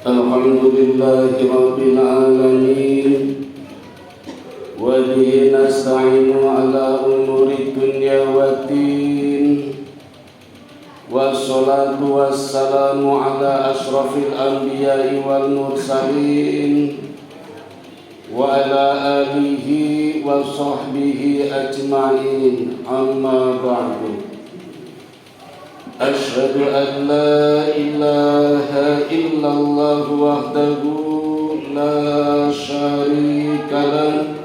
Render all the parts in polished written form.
Alhamdulillahi Rabbil Alamin, wa bihi nasta'inu ala umuri dunya waddin, wassalatu wassalamu ala ashrafil anbiya'i wal mursalin, wa ala alihi wa sahbihi ajma'in, amma ba'du. Asyhadu an la ilaha illallah wahdahu la syarika lah,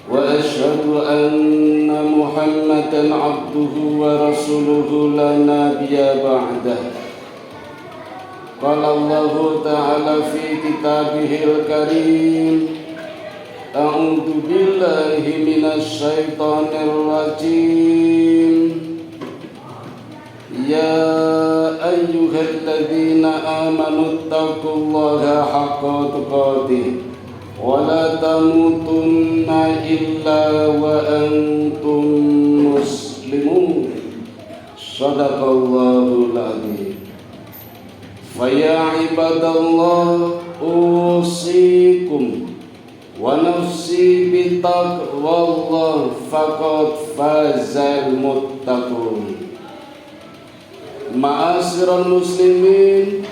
wa asyhadu anna Muhammadan abduhu wa rasuluhu la nabiyya ba'dah. Qala Allah ta'ala fi kitabihil karim, a'udzu billahi minasy syaithanir rajim. Ya ayyuhalladzina amanu taqullaha haqqa tuqatih wa la tamutunna illa wa antum muslimun. Shadaqallahul adzim. Fa ya ibadallah usikum wa nafsi bitaqwallah faqad fazal muttaqun. Ma'asyiral muslimin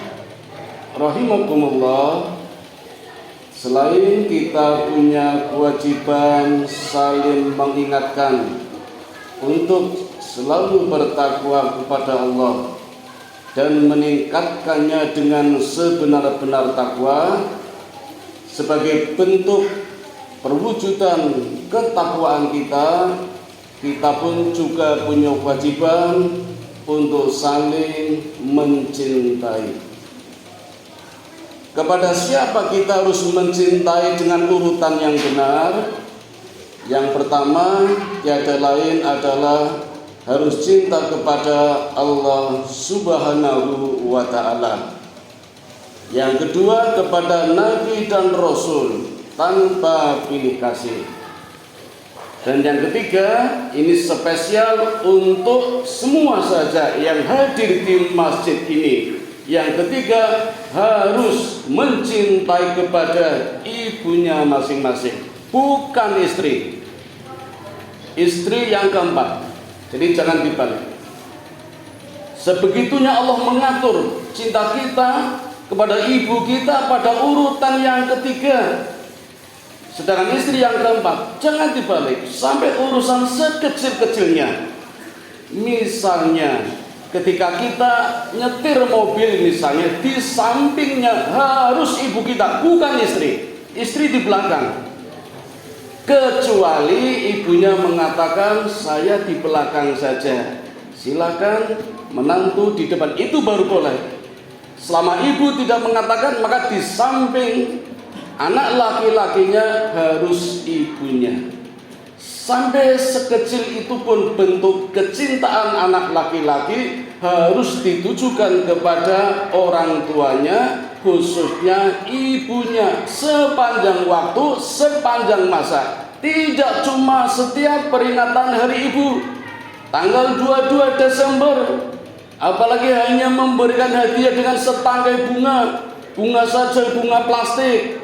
rahimakumullah, selain kita punya kewajiban saling mengingatkan untuk selalu bertakwa kepada Allah dan meningkatkannya dengan sebenar-benar takwa sebagai bentuk perwujudan ketakwaan kita, kita pun juga punya kewajiban untuk saling mencintai. Kepada siapa kita harus mencintai dengan urutan yang benar? Yang pertama tiada lain adalah harus cinta kepada Allah Subhanahu wa ta'ala. Yang kedua kepada Nabi dan Rasul tanpa pilih kasih. Dan yang ketiga, ini spesial untuk semua saja yang hadir di masjid ini. Yang ketiga, harus mencintai kepada ibunya masing-masing, bukan istri. Istri yang keempat. Jadi jangan dibalik. Sebegitunya Allah mengatur cinta kita kepada ibu kita pada urutan yang ketiga. Sedangkan istri yang keempat, jangan dibalik sampai urusan sekecil-kecilnya. Misalnya ketika kita nyetir mobil misalnya, di sampingnya harus ibu kita, bukan istri. Istri di belakang. Kecuali ibunya mengatakan saya di belakang saja, silakan menantu di depan, itu baru boleh. Selama ibu tidak mengatakan, maka di samping anak laki-lakinya harus ibunya. Sampai sekecil itu pun bentuk kecintaan anak laki-laki harus ditujukan kepada orang tuanya, khususnya ibunya, sepanjang waktu, sepanjang masa. Tidak cuma setiap peringatan hari ibu tanggal 22 Desember, apalagi hanya memberikan hadiah dengan setangkai bunga saja, bunga plastik.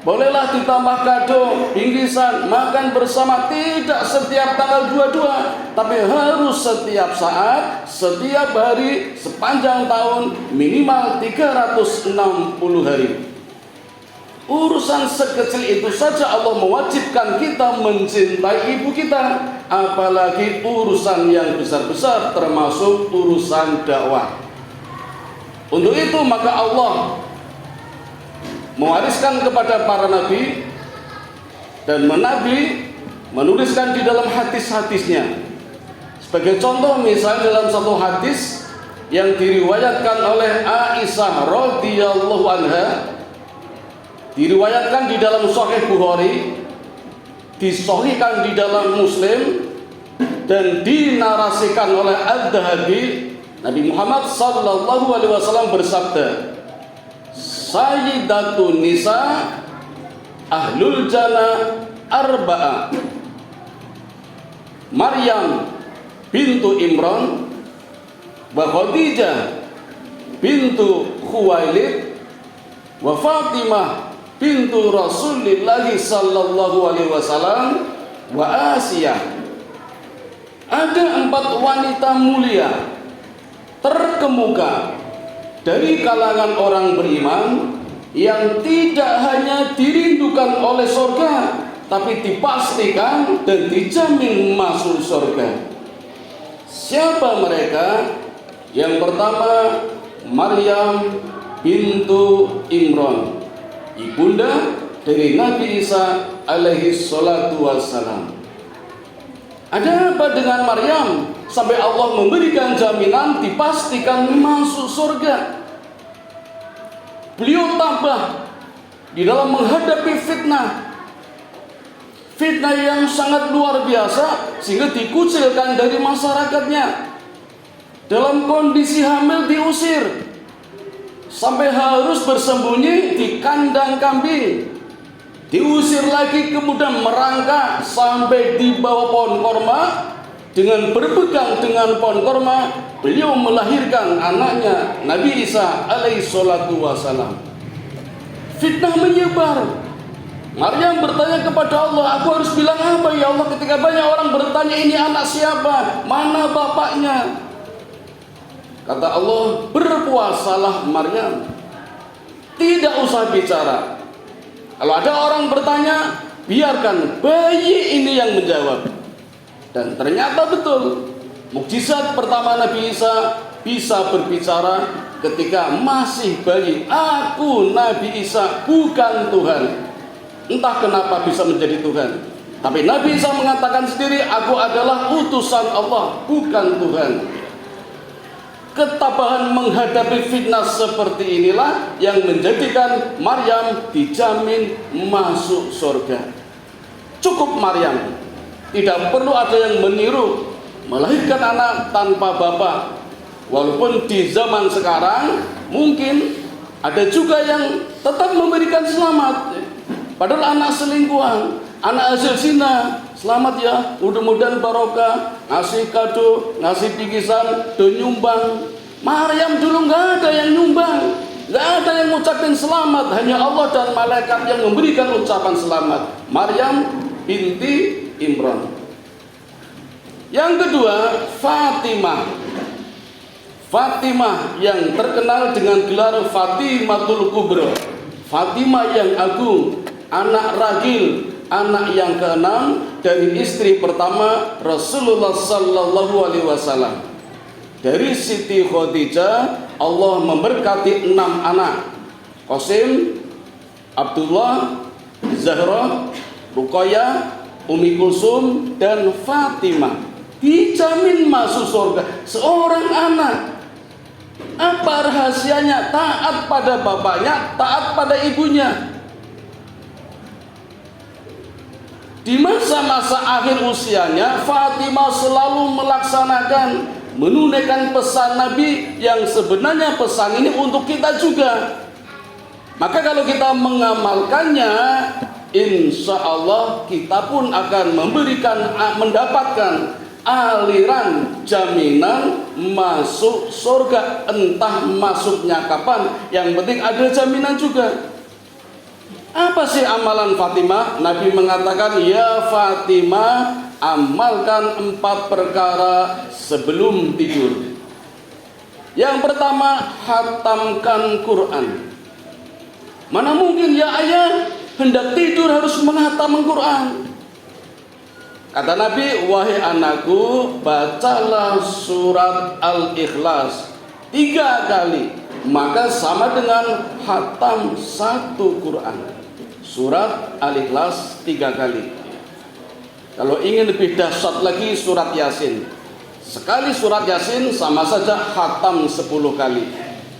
Bolehlah ditambah kado, bingkisan, makan bersama, tidak setiap tanggal 22, tapi harus setiap saat, setiap hari, sepanjang tahun, minimal 360 hari. Urusan sekecil itu saja Allah mewajibkan kita mencintai ibu kita, apalagi urusan yang besar-besar termasuk urusan dakwah. Untuk itu maka Allah mewariskan kepada para nabi, dan nabi menuliskan di dalam hadis-hadisnya. Sebagai contoh misalnya dalam satu hadis yang diriwayatkan oleh Aisyah radhiyallahu anha, diriwayatkan di dalam Sahih Bukhari, disahihkan di dalam Muslim, dan dinarasikan oleh Ad-Dahabi. Nabi Muhammad sallallahu alaihi wasallam bersabda, Sayyidatun Nisa Ahlul Jannah Arba'a, Maryam bintu Imran, wa Khadijah bintu Khuwailid, wa Fatimah bintu Rasulillah sallallahu alaihi wasallam wa Asiyah. Ada 4 wanita mulia terkemuka dari kalangan orang beriman yang tidak hanya dirindukan oleh surga, tapi dipastikan dan dijamin masuk surga. Siapa mereka? Yang pertama, Maryam bintu Imran, ibunda dari Nabi Isa alaihi salatu wassalam. Ada apa dengan Maryam sampai Allah memberikan jaminan dipastikan masuk surga? Beliau tabah di dalam menghadapi fitnah yang sangat luar biasa sehingga dikucilkan dari masyarakatnya. Dalam kondisi hamil diusir sampai harus bersembunyi di kandang kambing. Diusir lagi, kemudian merangkak sampai di bawah pohon korma. Dengan berpegang dengan pohon korma, beliau melahirkan anaknya Nabi Isa alaihi salatu wassalam. Fitnah menyebar. Maryam bertanya kepada Allah, aku harus bilang apa ya Allah ketika banyak orang bertanya ini anak siapa, mana bapaknya? Kata Allah, berpuasalah Maryam, tidak usah bicara. Kalau ada orang bertanya, biarkan bayi ini yang menjawab. Dan ternyata betul, mukjizat pertama Nabi Isa bisa berbicara ketika masih bayi. Aku Nabi Isa bukan Tuhan. Entah kenapa bisa menjadi Tuhan, tapi Nabi Isa mengatakan sendiri, aku adalah utusan Allah, bukan Tuhan. Ketabahan menghadapi fitnah seperti inilah yang menjadikan Maryam dijamin masuk surga. Cukup Maryam, tidak perlu ada yang meniru melahirkan anak tanpa bapak. Walaupun di zaman sekarang mungkin ada juga yang tetap memberikan selamat, padahal anak selingkuhan, anak hasil zina. Selamat ya, mudah-mudahan barokah, ngasih kado, ngasih bingkisan, dan nyumbang. Maryam dulu nggak ada yang nyumbang, nggak ada yang ngucapin selamat, hanya Allah dan malaikat yang memberikan ucapan selamat. Maryam binti Imran. Yang kedua, Fatimah. Fatimah yang terkenal dengan gelar Fatimatul Kubra, Fatimah yang agung, anak ragil, anak yang keenam dari istri pertama Rasulullah sallallahu alaihi wasallam. Dari Siti Khadijah Allah memberkati 6 anak: Qasim, Abdullah, Zahra, Ruqayyah, Ummi Kulsum, dan Fatimah. Dijamin masuk surga seorang anak. Apa rahasianya? Taat pada bapaknya, taat pada ibunya. Di masa-masa akhir usianya, Fatimah selalu melaksanakan, menunaikan pesan Nabi yang sebenarnya pesan ini untuk kita juga. Maka kalau kita mengamalkannya, insya Allah kita pun akan mendapatkan aliran jaminan masuk surga. Entah masuknya kapan, yang penting ada jaminan juga. Apa sih amalan Fatimah? Nabi mengatakan, ya Fatimah, amalkan 4 perkara sebelum tidur. Yang pertama, khatamkan Quran. Mana mungkin ya ayah hendak tidur harus menghatam Quran? Kata Nabi, wahai anakku, bacalah surat Al-Ikhlas 3 kali, maka sama dengan khatam 1 Quran. Surat Al-Ikhlas 3 kali. Kalau ingin lebih dahsyat lagi, surat Yasin. Sekali surat Yasin sama saja khatam 10 kali.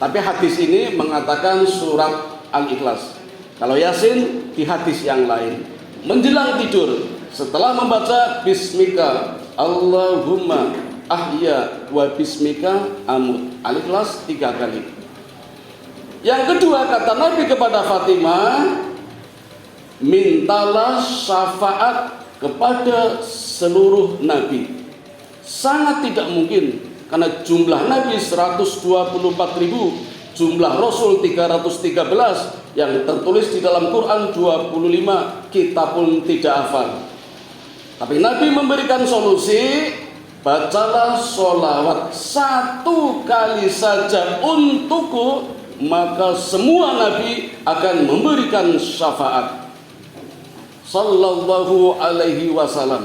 Tapi hadis ini mengatakan surat Al-Ikhlas. Kalau Yasin di hadis yang lain. Menjelang tidur, setelah membaca Bismika Allahumma ahya wa bismika amut, Al-Ikhlas 3 kali. Yang kedua, kata Nabi kepada Fatimah, mintalah syafaat kepada seluruh nabi. Sangat tidak mungkin, karena jumlah nabi 124.000 Jumlah Rasul 313, yang tertulis di dalam Quran 25, kita pun tidak hafal. Tapi Nabi memberikan solusi, bacalah sholawat 1 kali saja untukku, maka semua Nabi akan memberikan syafaat. Sallallahu alaihi wasallam,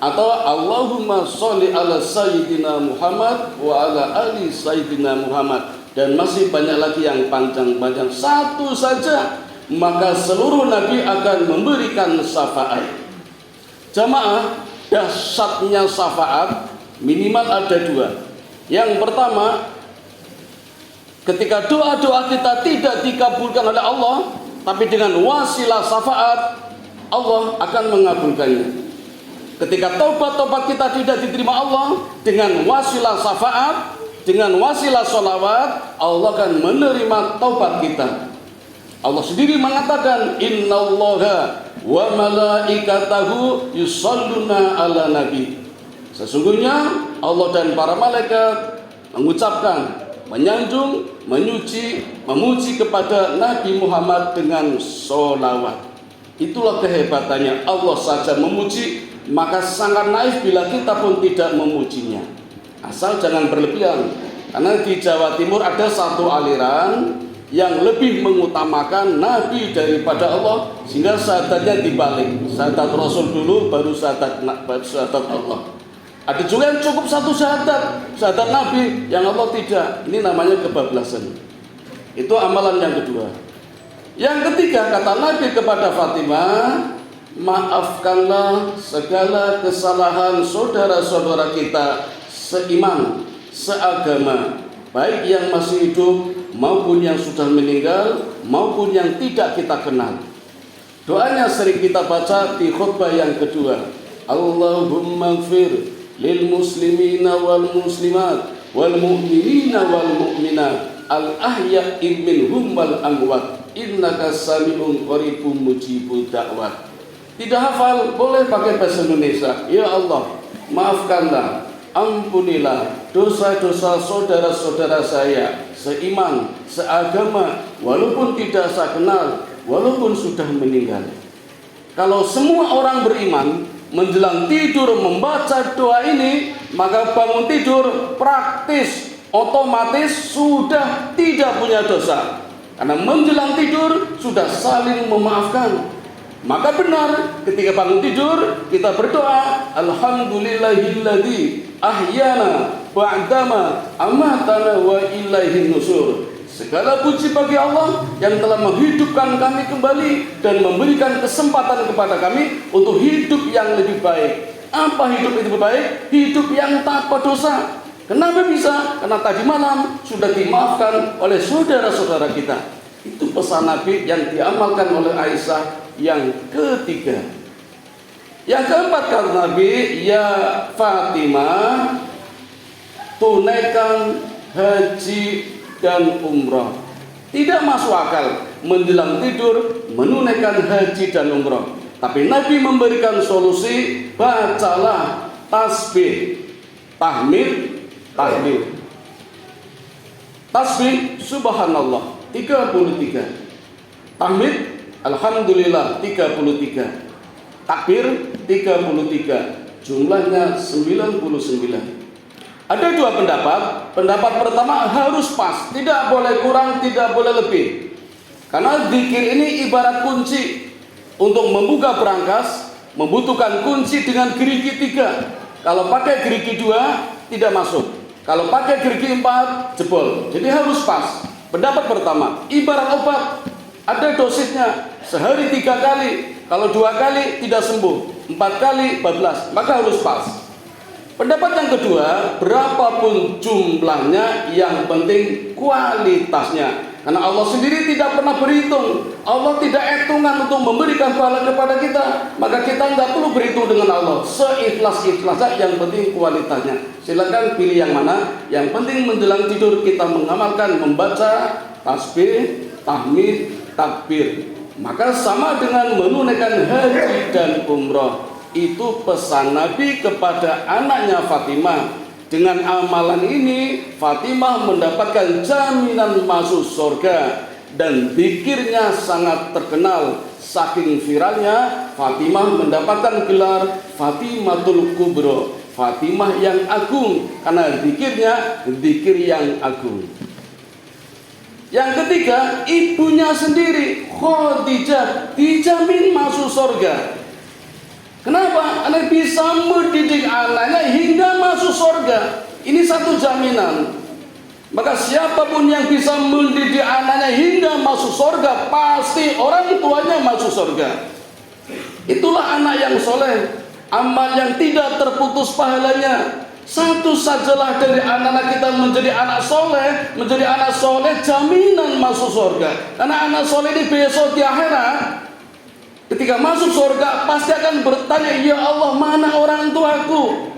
atau Allahumma sholli ala Sayyidina Muhammad wa ala ali Sayyidina Muhammad. Dan masih banyak lagi yang panjang-panjang. 1 saja, maka seluruh Nabi akan memberikan syafaat. Jamaah, dahsyatnya syafaat minimal ada 2. Yang pertama, ketika doa-doa kita tidak dikabulkan oleh Allah, tapi dengan wasilah syafaat, Allah akan mengabulkannya. Ketika taubat-taubat kita tidak diterima Allah, dengan wasilah syafaat, dengan wasilah sholawat, Allah akan menerima taubat kita. Allah sendiri mengatakan, innallaha wa malaikatahu yusholluna ala nabi. Sesungguhnya Allah dan para malaikat mengucapkan, menyanjung, memuji kepada Nabi Muhammad dengan sholawat. Itulah kehebatannya. Allah saja memuji, maka sangat naif bila kita pun tidak memujinya. Asal jangan berlebihan. Karena di Jawa Timur ada satu aliran yang lebih mengutamakan Nabi daripada Allah, sehingga syahadatnya dibalik. Syahadat Rasul dulu, baru syahadat Allah. Ada juga yang cukup 1 syahadat Nabi, yang Allah tidak. Ini namanya kebablasan. Itu amalan yang kedua. Yang ketiga, kata Nabi kepada Fatimah, maafkanlah segala kesalahan saudara-saudara kita seiman, seagama, baik yang masih hidup maupun yang sudah meninggal, maupun yang tidak kita kenal. Doanya sering kita baca di khutbah yang kedua. Allahumma gfir lil muslimina wal muslimat wal mu'minina wal mu'minat al ahya'i minhum wal amwat innaka sami'un qaribun mujibud da'wat. Tidak hafal boleh pakai bahasa Indonesia. Ya Allah, maafkanlah, ampunilah dosa-dosa saudara-saudara saya seiman, seagama, walaupun tidak saya kenal, walaupun sudah meninggal. Kalau semua orang beriman menjelang tidur membaca doa ini, maka bangun tidur praktis otomatis sudah tidak punya dosa. Karena menjelang tidur sudah saling memaafkan. Maka benar ketika bangun tidur kita berdoa, alhamdulillahilladzi ahyana ba'dama amatana wa ilaihin nusur. Segala puji bagi Allah yang telah menghidupkan kami kembali dan memberikan kesempatan kepada kami untuk hidup yang lebih baik. Apa hidup itu lebih baik? Hidup yang tanpa dosa. Kenapa bisa? Karena tadi malam sudah dimaafkan oleh saudara-saudara kita. Itu pesan Nabi yang diamalkan oleh Aisyah. Yang ketiga, yang keempat, kata Nabi, ya Fatimah, tunaikan haji dan umrah. Tidak masuk akal menjelang tidur menunaikan haji dan umrah. Tapi Nabi memberikan solusi, bacalah tasbih, tahmid, tahlil. Tasbih subhanallah 33, tahmid alhamdulillah 33, takbir 33, jumlahnya 99. Ada 2 pendapat. Pendapat pertama harus pas, tidak boleh kurang, tidak boleh lebih. Karena zikir ini ibarat kunci. Untuk membuka berangkas membutuhkan kunci dengan gerigi 3. Kalau pakai gerigi 2 tidak masuk. Kalau pakai gerigi 4 jebol. Jadi harus pas. Pendapat pertama, ibarat obat, ada dosisnya. Sehari 3 kali. Kalau 2 kali tidak sembuh, 4 kali bablas, maka harus pas. Pendapat yang kedua, berapapun jumlahnya, yang penting kualitasnya. Karena Allah sendiri tidak pernah berhitung. Allah tidak hitungan untuk memberikan pahala kepada kita. Maka kita tidak perlu berhitung dengan Allah. Seikhlas-ikhlasnya, yang penting kualitasnya. Silakan pilih yang mana. Yang penting menjelang tidur kita mengamalkan, membaca tasbih, tahmid, takbir. Maka sama dengan menunaikan haji dan umrah. Itu pesan Nabi kepada anaknya Fatimah. Dengan amalan ini Fatimah mendapatkan jaminan masuk surga, dan zikirnya sangat terkenal. Saking viralnya Fatimah mendapatkan gelar Fatimatul Kubro, Fatimah yang agung, karena zikirnya zikir yang agung. Yang ketiga, ibunya sendiri Khadijah dijamin masuk surga. Kenapa? Anak bisa mendidik anaknya hingga masuk surga. Ini satu jaminan. Maka siapapun yang bisa mendidik anaknya hingga masuk surga, pasti orang tuanya masuk surga. Itulah anak yang soleh, amal yang tidak terputus pahalanya. Satu sajalah dari anak-anak kita menjadi anak soleh, jaminan masuk surga. Karena anak soleh ini besok di akhirat, ketika masuk surga pasti akan bertanya, ya Allah, mana orang tuaku?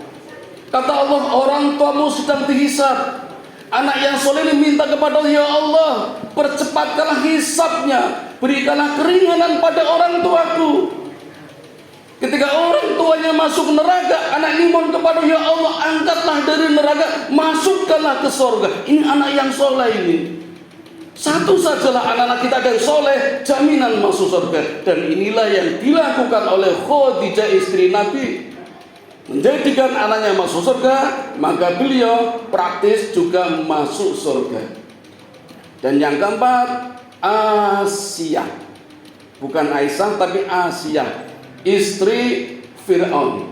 Kata Allah, orang tuamu sedang dihisab. Anak yang soleh ini minta kepada Allah, ya Allah, percepatkanlah hisabnya, berikanlah keringanan pada orang tuaku. Ketika orang tuanya masuk neraka, anak ini mohon kepada ya Allah, angkatlah dari neraka, masukkanlah ke surga. Ini anak yang soleh ini. Satu sajalah anak-anak kita yang soleh, jaminan masuk surga. Dan inilah yang dilakukan oleh Khadijah istri Nabi, menjadikan anaknya masuk surga, maka beliau praktis juga masuk surga. Dan yang keempat, Asia, bukan Aisyah tapi Asia, istri Fir'aun,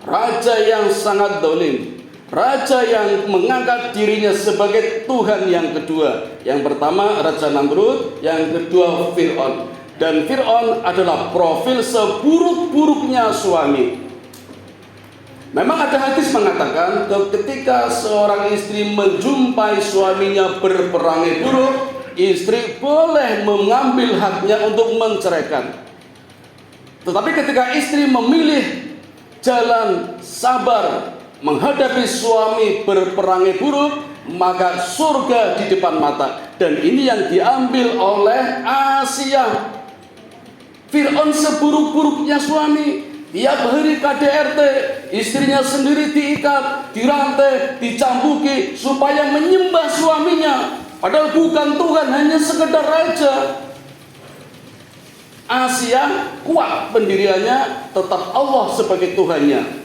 raja yang sangat dolim, raja yang mengangkat dirinya sebagai Tuhan yang kedua. Yang pertama Raja Namrud, yang kedua Fir'aun. Dan Fir'aun adalah profil seburuk-buruknya suami. Memang ada hadis mengatakan ketika seorang istri menjumpai suaminya berperangai buruk, istri boleh mengambil haknya untuk menceraikan. Tetapi ketika istri memilih jalan sabar menghadapi suami berperangai buruk, maka surga di depan mata. Dan ini yang diambil oleh Asia. Fir'aun seburuk-buruknya suami, tiap hari KDRT, istrinya sendiri diikat, dirantai, dicambuki supaya menyembah suaminya, padahal bukan Tuhan, hanya sekedar raja. Asia kuat pendiriannya, tetap Allah sebagai Tuhannya,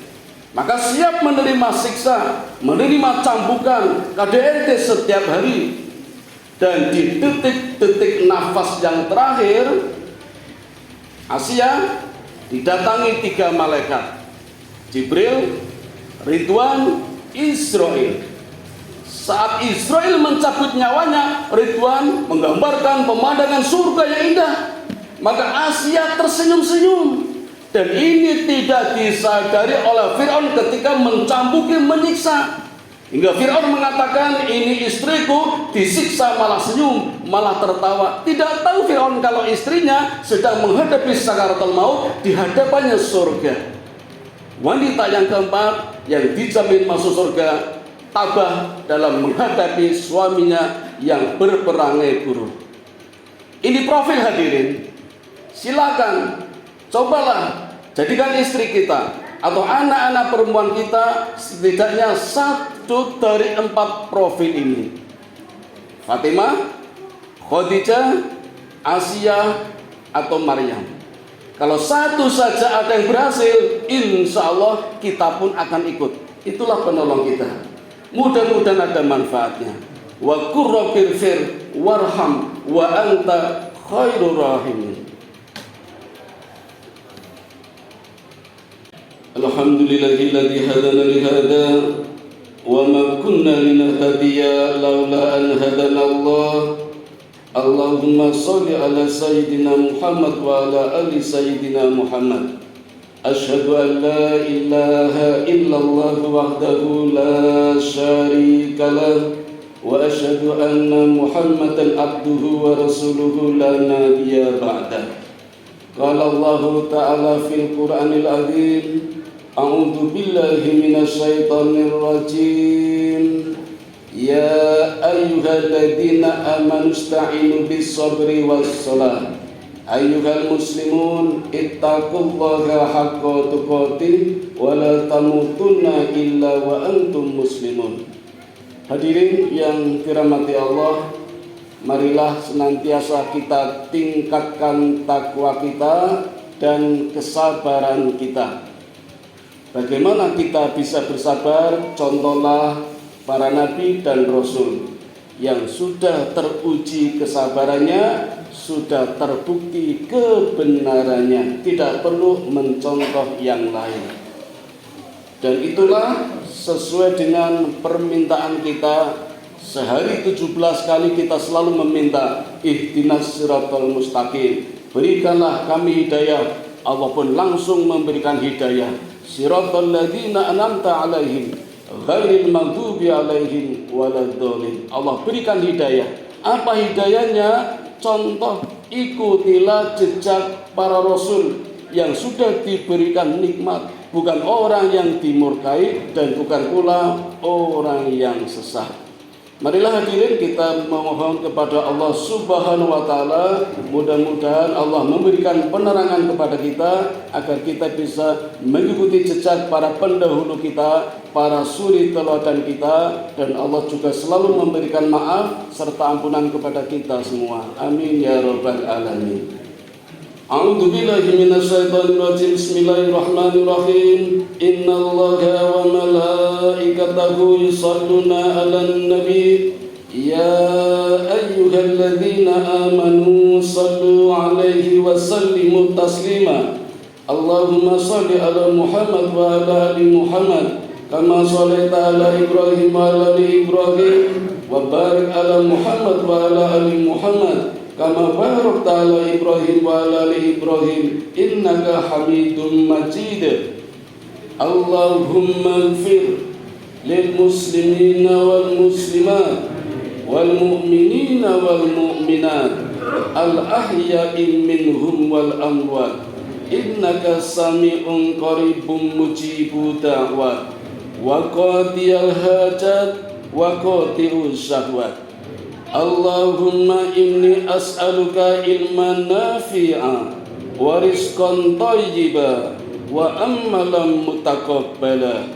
maka siap menerima siksa, menerima cambukan KDRT setiap hari. Dan di detik-detik nafas yang terakhir, Asia didatangi 3 malaikat, Jibril, Ridwan, Israel. Saat Israel mencabut nyawanya, Ridwan menggambarkan pemandangan surga yang indah. Maka Asia tersenyum-senyum. Dan ini tidak disadari oleh Fir'aun ketika mencambuki, menyiksa. Hingga Fir'aun mengatakan, ini istriku, disiksa malah senyum, malah tertawa. Tidak tahu Fir'aun kalau istrinya sedang menghadapi sakaratul maut, di hadapannya surga. Wanita yang keempat yang dijamin masuk surga, tabah dalam menghadapi suaminya yang berperangai buruk. Ini profil hadirin. Silakan, cobalah jadikan istri kita atau anak-anak perempuan kita setidaknya 1 dari 4 profil ini. Fatimah, Khadijah, Asia, atau Maryam. Kalau satu saja ada yang berhasil, insya Allah kita pun akan ikut. Itulah penolong kita. Mudah-mudahan ada manfaatnya. Wa qur rabbirfir warham wa anta khairur rahimin. Alhamdulillahilladzi hadana li hada wa ma kunna linahtadiya laula an hadana Allah. Allahumma shalli ala sayyidina Muhammad wa ala ali sayyidina Muhammad. Asyhadu an la ilaha illallah wahdahu la syarika lah wa asyhadu anna Muhammadan abduhu wa rasuluhu la nabiyya ba'dah. Qala Allah ta'ala fil Qur'anil azim, a'udzu billahi minasy syaithanir rajim. Ya ayyuhalladzina amanu ista'inu bis sabri was salah. Ayyuhal muslimun ittaqullaha haqqa tuqatih wa la tamutunna illa wa antum muslimun. Hadirin yang dirahmati Allah, marilah senantiasa kita tingkatkan takwa kita dan kesabaran kita. Bagaimana kita bisa bersabar? Contohlah para nabi dan rasul yang sudah teruji kesabarannya, sudah terbukti kebenarannya, tidak perlu mencontoh yang lain. Dan itulah sesuai dengan permintaan kita. Sehari 17 kali kita selalu meminta ihdinas siratal mustaqim, berikanlah kami hidayah. Allah pun langsung memberikan hidayah. Siratal ladzina an'amta 'alaihim ghairil maghdubi 'alaihim waladdallin. Allah berikan hidayah. Apa hidayahnya? Contoh, ikutilah jejak para rasul yang sudah diberikan nikmat, bukan orang yang dimurkai dan bukan pula orang yang sesat. Marilah hadirin kita memohon kepada Allah Subhanahu wa taala, mudah-mudahan Allah memberikan penerangan kepada kita agar kita bisa mengikuti jejak para pendahulu kita, para suri teladan kita, dan Allah juga selalu memberikan maaf serta ampunan kepada kita semua. Amin ya rabbal alamin. A'udzu billahi minasyaitonir rajim. Bismillahirrahmanirrahim. Innallaha wa malaikatahu yusholluna 'alan nabi. Ya ayyuhalladzina amanu shallu 'alaihi wa sallimu taslima. Allahumma shalli 'ala Muhammad wa 'ala ali Muhammad kama shallaita 'ala Ibrahim wa 'ala ali Ibrahim wa barik 'ala Muhammad wa 'ala ali Muhammad kama barakta 'ala Ibrahim wa 'ala ali Ibrahim innaka Hamidum Majid. Allahumma ighfir lil muslimina wal muslimat wal mu'minina wal mu'minat al ahya'i minhum wal amwat innaka sami'un qaribun mujibu da'wat wa qadiyal hajat wa qati'us syahwat. Allahumma inni as'aluka ilman nafi'a wa rizqan thayyiba wa amalan mutaqabbala.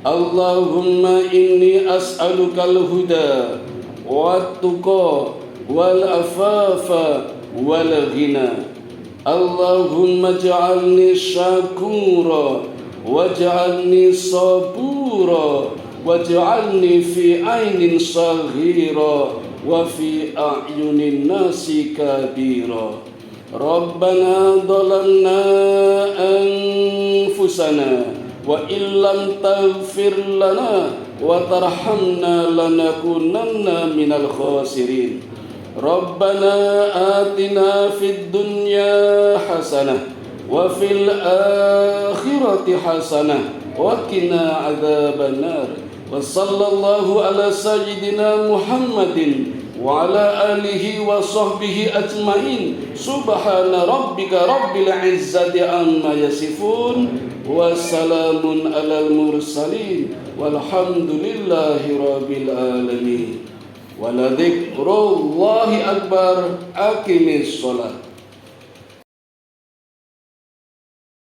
Allahumma inni as'aluka al-huda wa tuqa wal afafa wal ghina. Allahumma ja'alni syakura waj'alni sabura waj'alni fi ainin saghira wa fi a'yunin nasi kabira. Rabbana dhalamna anfusana wa illam taghfir lana wa tarhamna lanakunanna minal khasirin. Rabbana atina fid dunya hasanah wa fil akhirati hasanah wa qina adzabannar. Wa sallallahu ala sayyidina Muhammadin wa ala alihi wa sahbihi ajmain. Subhana rabbika rabbil izzati amma yasifun wa salamun alal mursalin walhamdulillahi rabbil alamin. Wa la dzikrullahi akbar. Aqimis shalah.